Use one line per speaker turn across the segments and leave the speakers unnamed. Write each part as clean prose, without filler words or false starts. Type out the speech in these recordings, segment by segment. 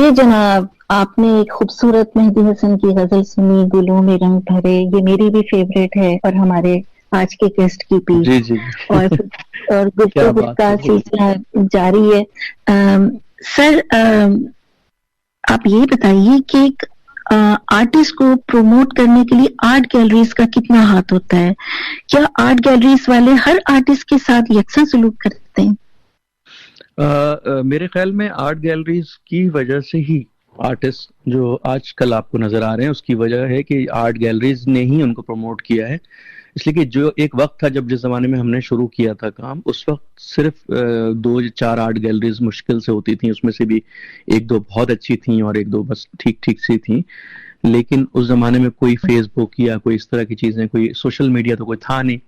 जी जनाब, आपने एक खूबसूरत मेहदी हसन की गजल सुनी, गुलों में रंग भरे। ये मेरी भी फेवरेट है और हमारे आज के गेस्ट की भी।
जी जी
और और
क्या
गुफ्तगू
बात
का
है।
सिलसिला जारी है। सर, आप ये बताइए कि एक आर्टिस्ट को प्रमोट करने के लिए आर्ट गैलरीज का कितना हाथ होता है? क्या आर्ट गैलरीज वाले हर आर्टिस्ट के साथ यकसा सलूक करते हैं?
मेरे ख्याल में आर्ट गैलरीज की वजह से ही आर्टिस्ट जो आजकल आपको नजर आ रहे हैं उसकी वजह है कि आर्ट गैलरीज ने ही उनको प्रमोट किया है। इसलिए कि जो एक वक्त था जब जिस जमाने में हमने शुरू किया था काम, उस वक्त सिर्फ 2-4 आर्ट गैलरीज मुश्किल से होती थी, उसमें से भी एक दो बहुत अच्छी थी और एक दो बस ठीक ठीक सी थी। लेकिन उस जमाने में कोई फेसबुक या कोई इस तरह की चीजें, कोई सोशल मीडिया तो कोई था नहीं।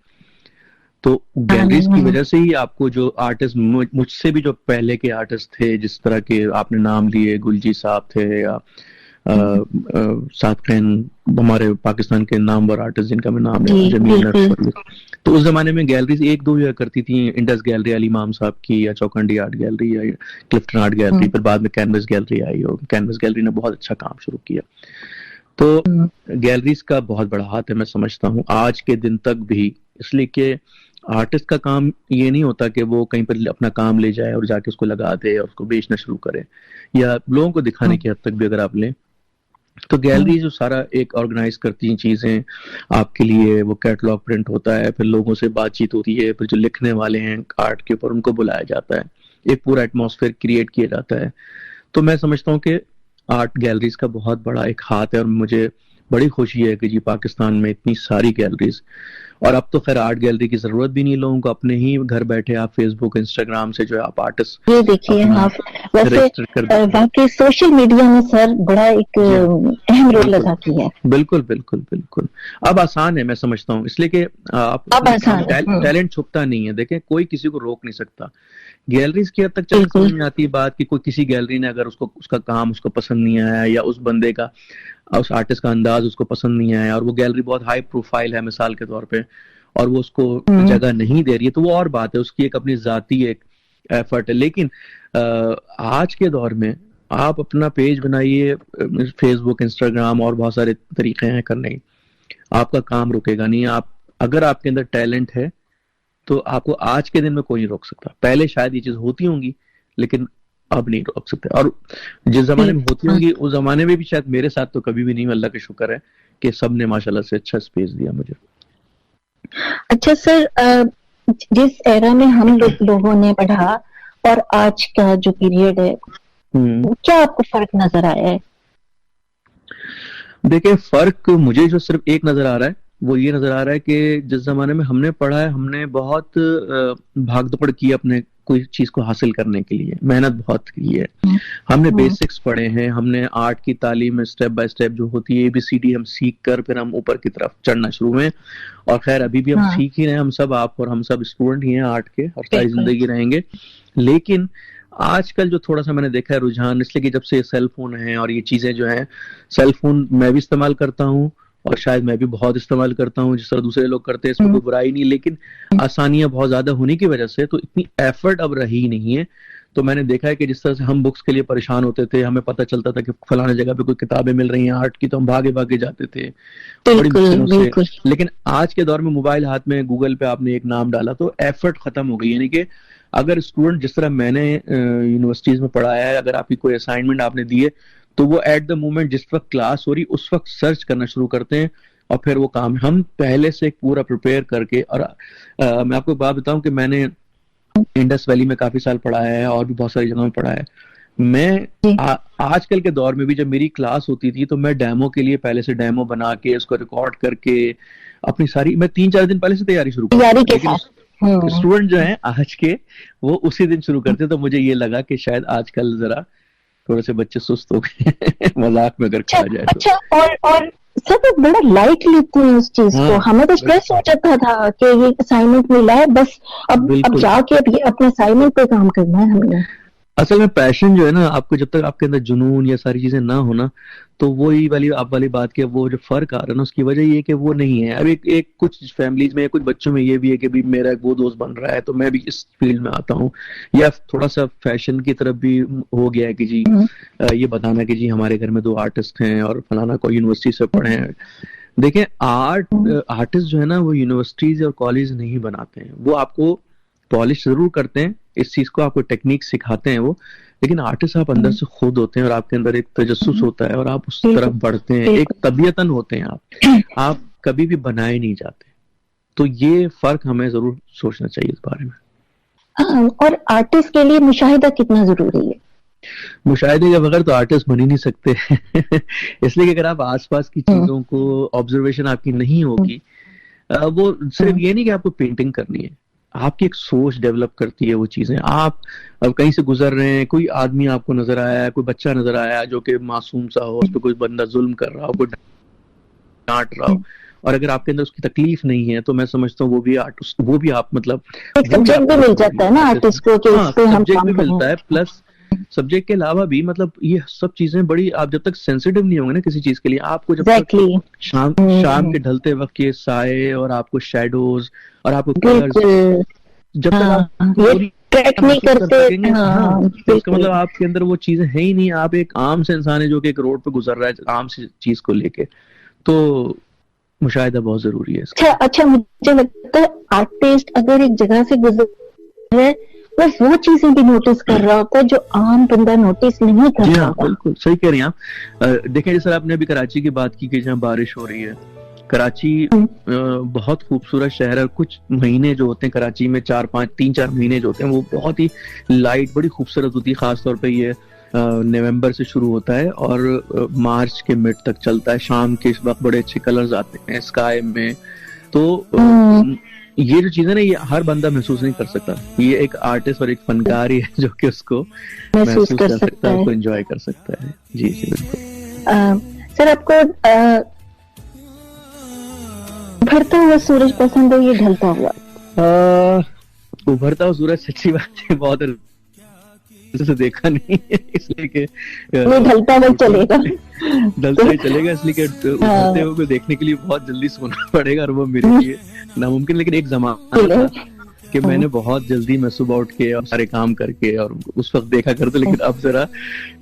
तो गैलरीज की वजह से ही आपको जो आर्टिस्ट, मुझसे भी जो पहले के आर्टिस्ट थे, जिस तरह के आपने नाम लिए, गुलजी साहब थे या सादखैन, हमारे पाकिस्तान के नामवर आर्टिस्ट जिनका मैं नाम लेता हूँ, जमील नक्शबंदी। तो उस जमाने में गैलरीज एक दो हुआ करती थी, इंडस गैलरी अली इमाम साहब की, या चौखंडी आर्ट गैलरी, या क्लिफ्टन आर्ट गैलरी। फिर बाद में कैनवस गैलरी आई और कैनवस गैलरी ने बहुत अच्छा काम शुरू किया। तो गैलरीज का बहुत बड़ा हाथ है, मैं समझता हूँ आज के दिन तक भी। इसलिए कि आर्टिस्ट का काम ये नहीं होता कि वो कहीं पर अपना काम ले जाए और जाके उसको लगा दे और उसको बेचना शुरू करे, या लोगों को दिखाने की हद तक भी अगर आप लें तो गैलरी जो सारा एक ऑर्गेनाइज करती हैं चीजें आपके लिए, वो कैटलॉग प्रिंट होता है, फिर लोगों से बातचीत होती है, फिर जो लिखने वाले हैं आर्ट के ऊपर उनको बुलाया जाता है, एक पूरा एटमॉस्फेयर क्रिएट किया जाता है। तो मैं समझता हूँ कि आर्ट गैलरीज का बहुत बड़ा एक हाथ है और मुझे बड़ी खुशी है कि जी पाकिस्तान में इतनी सारी गैलरीज, और अब तो खैर आर्ट गैलरी की जरूरत भी नहीं, लोगों को अपने ही घर बैठे आप फेसबुक इंस्टाग्राम से जो है आप आर्टिस्ट
ये देखिए आप वैसे वाकई सोशल मीडिया में सर बड़ा एक अहम रोल अदा किया है।
बिल्कुल बिल्कुल बिल्कुल। अब आसान है, मैं समझता हूँ, इसलिए कि आप टैलेंट छुपता नहीं है। देखें, कोई किसी को रोक नहीं सकता। गैलरीज की हद तक चल समझ में आती है बात कि कोई किसी गैलरी ने अगर उसको उसका काम उसको पसंद नहीं आया, या उस बंदे का, उस आर्टिस्ट का अंदाज उसको पसंद नहीं आया, और वो गैलरी बहुत हाई प्रोफाइल है मिसाल के तौर पे, और वो उसको जगह नहीं दे रही है, तो वो और बात है, उसकी एक अपनी जाती एक एफर्ट है। लेकिन आज के दौर में आप अपना पेज बनाइए, फेसबुक, इंस्टाग्राम और बहुत सारे तरीके हैं करने के, आपका काम रुकेगा नहीं। आप अगर आपके अंदर टैलेंट है तो आपको आज के दिन में कोई नहीं रोक सकता। पहले शायद ये चीज होती होंगी लेकिन अब नहीं रोक सकते, और जिस जमाने में होती होंगी उस जमाने में भी शायद, मेरे साथ तो कभी भी नहीं, अल्लाह का शुक्र है कि सबने माशाल्लाह से अच्छा स्पेस दिया मुझे।
अच्छा सर, जिस एरा में हम लोगों ने पढ़ा और आज का जो पीरियड है, क्या आपको फर्क नजर आया है?
देखिए, फर्क मुझे जो सिर्फ एक नजर आ रहा है वो ये नजर आ रहा है कि जिस जमाने में हमने पढ़ा है, हमने बहुत भाग दौड़ की अपने कोई चीज को हासिल करने के लिए, मेहनत बहुत की है। हमने बेसिक्स पढ़े हैं, हमने आर्ट की तालीम में स्टेप बाय स्टेप जो होती है ABCD हम सीख कर फिर हम ऊपर की तरफ चढ़ना शुरू हुए। और खैर अभी भी हम सीख ही रहे हैं, हम सब, आप और हम सब स्टूडेंट ही हैं आर्ट के और सारी जिंदगी रहेंगे। लेकिन आजकल जो थोड़ा सा मैंने देखा है रुझान, इसलिए कि जब से सेल फोन है और ये चीजें जो हैं, सेल फोन मैं भी इस्तेमाल करता हूँ और शायद मैं भी बहुत इस्तेमाल करता हूँ जिस तरह दूसरे लोग करते हैं, इसमें कोई बुराई नहीं, लेकिन आसानियां बहुत ज्यादा होने की वजह से तो इतनी एफर्ट अब रही नहीं है। तो मैंने देखा है कि जिस तरह से हम बुक्स के लिए परेशान होते थे, हमें पता चलता था कि फलाने जगह पे कोई किताबें मिल रही हैं आर्ट की, तो हम भागे भागे जाते थे बड़ी मुश्किलों से। लेकिन आज के दौर में मोबाइल हाथ में, गूगल पे आपने एक नाम डाला तो एफर्ट खत्म हो गई। यानी कि अगर स्टूडेंट, जिस तरह मैंने यूनिवर्सिटीज में पढ़ाया है, अगर आपकी कोई असाइनमेंट आपने दी है तो वो एट द मोमेंट जिस वक्त क्लास हो रही उस वक्त सर्च करना शुरू करते हैं और फिर वो काम हम पहले से पूरा प्रिपेयर करके। और मैं आपको बात बताऊं कि मैंने इंडस वैली में काफी साल पढ़ाया है और भी बहुत सारी जगहों में पढ़ाया है। मैं आजकल के दौर में भी जब मेरी क्लास होती थी तो मैं डेमो के लिए पहले से डेमो बना के उसको रिकॉर्ड करके अपनी सारी, मैं 3-4 दिन पहले से तैयारी शुरू करती। स्टूडेंट जो हैं आज के वो उसी दिन शुरू करते, तो मुझे ये लगा कि शायद आजकल जरा थोड़े से बच्चे सुस्त हो गए मजाक में अगर कहा जाए तो।
अच्छा, और सब बड़ा लाइट लेते हैं उस चीज को। हमें तो स्ट्रेस हो जाता था कि ये असाइनमेंट मिला है, बस अब जाके अपने असाइनमेंट पे काम करना है हमने।
असल में पैशन जो है ना, आपको जब तक आपके अंदर जुनून या सारी चीजें ना हो ना, तो वही वाली आप वाली बात के वो जो फर्क आ रहा है ना, उसकी वजह ये है कि वो नहीं है। अब एक कुछ फैमिलीज में या कुछ बच्चों में ये भी है कि भी मेरा एक वो दोस्त बन रहा है तो मैं भी इस फील्ड में आता हूँ, या थोड़ा सा फैशन की तरफ भी हो गया है कि जी ये बताना कि जी हमारे घर में 2 आर्टिस्ट हैं और फलाना कोई यूनिवर्सिटी से पढ़े हैं। देखिए आर्टिस्ट जो है ना, वो यूनिवर्सिटीज और कॉलेज नहीं बनाते हैं, वो आपको पॉलिश जरूर करते हैं, इस चीज को आपको टेक्निक सिखाते हैं वो, लेकिन आर्टिस्ट आप अंदर से खुद होते हैं और आपके अंदर एक तजस्सुस होता है और आप उस तरफ बढ़ते हैं, एक तबीयतन होते हैं आप कभी भी बनाए नहीं जाते। तो ये फर्क हमें जरूर सोचना चाहिए इस बारे में।
हाँ, और आर्टिस्ट के लिए मुशाहिदा कितना जरूरी है?
मुशाहिदे के बगैर तो आर्टिस्ट बन ही नहीं सकते इसलिए कि अगर आप आसपास की चीजों को ऑब्जर्वेशन आपकी नहीं होगी, वो सिर्फ ये नहीं कि आपको पेंटिंग करनी है, आपकी एक सोच डेवलप करती है वो चीजें। आप अब कहीं से गुजर रहे हैं, कोई आदमी आपको नजर आया, कोई बच्चा नजर आया जो कि मासूम सा हो, उस पर कोई बंदा जुल्म कर रहा हो, कोई डांट रहा हो, और अगर आपके अंदर उसकी तकलीफ नहीं है, तो मैं समझता हूँ वो भी आप मतलब
सब्जेक्ट भी मिल जाता है ना आर्टिस्ट को कि इस पे हम
सब्जेक्ट
काम
भी
करें।
मिलता है, प्लस सब्जेक्ट के अलावा भी मतलब ये सब चीजें बड़ी, आप जब तक सेंसिटिव नहीं होंगे ना किसी चीज के लिए, आपको जब तक शाम के ढलते वक्त के साए और आपको शेडोज और आपको कलर्स, जब तक आप
ट्रैक नहीं करते,
तो इसका मतलब आपके अंदर वो चीजें है ही नहीं। आप एक आम से इंसान है जो कि एक रोड पे गुजर रहा है आम से चीज को लेके, तो मुशाहिदा बहुत जरूरी है।
अच्छा मुझे लगता है आर्टिस्ट अगर एक जगह से गुजर रहा है वो चीजें भी नोटिस कर रहा होता है जो आम बंदा नोटिस नहीं कर रहा।
बिल्कुल सही कह रही हैं आप। देखें जैसे आपने अभी कराची की बात की कि जहाँ बारिश हो रही है, कराची बहुत खूबसूरत शहर है। कुछ महीने जो होते हैं कराची में, 3-4 महीने जो होते हैं, वो बहुत ही लाइट, बड़ी खूबसूरत होती है। खासतौर पे ये नवंबर से शुरू होता है और मार्च के मिड तक चलता है। शाम के वक्त बड़े अच्छे कलर्स आते हैं स्काई में। तो ये जो चीज है ना, ये हर बंदा महसूस नहीं कर सकता। ये एक आर्टिस्ट और एक फनकार ही है जो कि उसको महसूस कर सकता है, उसको एंजॉय कर सकता है। जी जी बिल्कुल।
सर आपको उभरता हुआ सूरज पसंद है या ढलता हुआ?
उभरता हुआ सूरज सच्ची बात है बहुत से देखा नहीं है, इसलिए कि
ढलता हुआ चलेगा,
ढलता ही चलेगा, इसलिए कि उभरते हुए देखने के लिए बहुत जल्दी सोना पड़ेगा और वो मेरे लिए नामुमकिन। लेकिन एक जमाना था कि मैंने बहुत जल्दी मैं सुबह उठ के और सारे काम करके और उस वक्त देखा करते, लेकिन अब जरा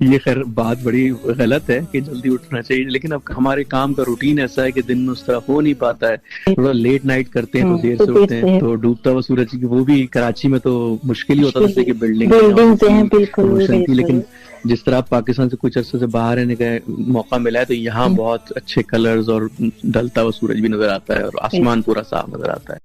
ये खैर बात बड़ी गलत है कि जल्दी उठना चाहिए, लेकिन अब हमारे काम का रूटीन ऐसा है कि दिन में उस तरह हो नहीं पाता है। थोड़ा लेट नाइट करते हैं तो देर से उठते हैं, तो डूबता हुआ सूरज की वो भी कराची में तो मुश्किल ही होता था, जैसे कि बिल्डिंग रोशन थी। लेकिन जिस तरह पाकिस्तान से कुछ अर्से से बाहर रहने का मौका मिला है, तो यहाँ बहुत अच्छे कलर्स और ढलता हुआ सूरज भी नजर आता है और आसमान पूरा साफ नजर आता है।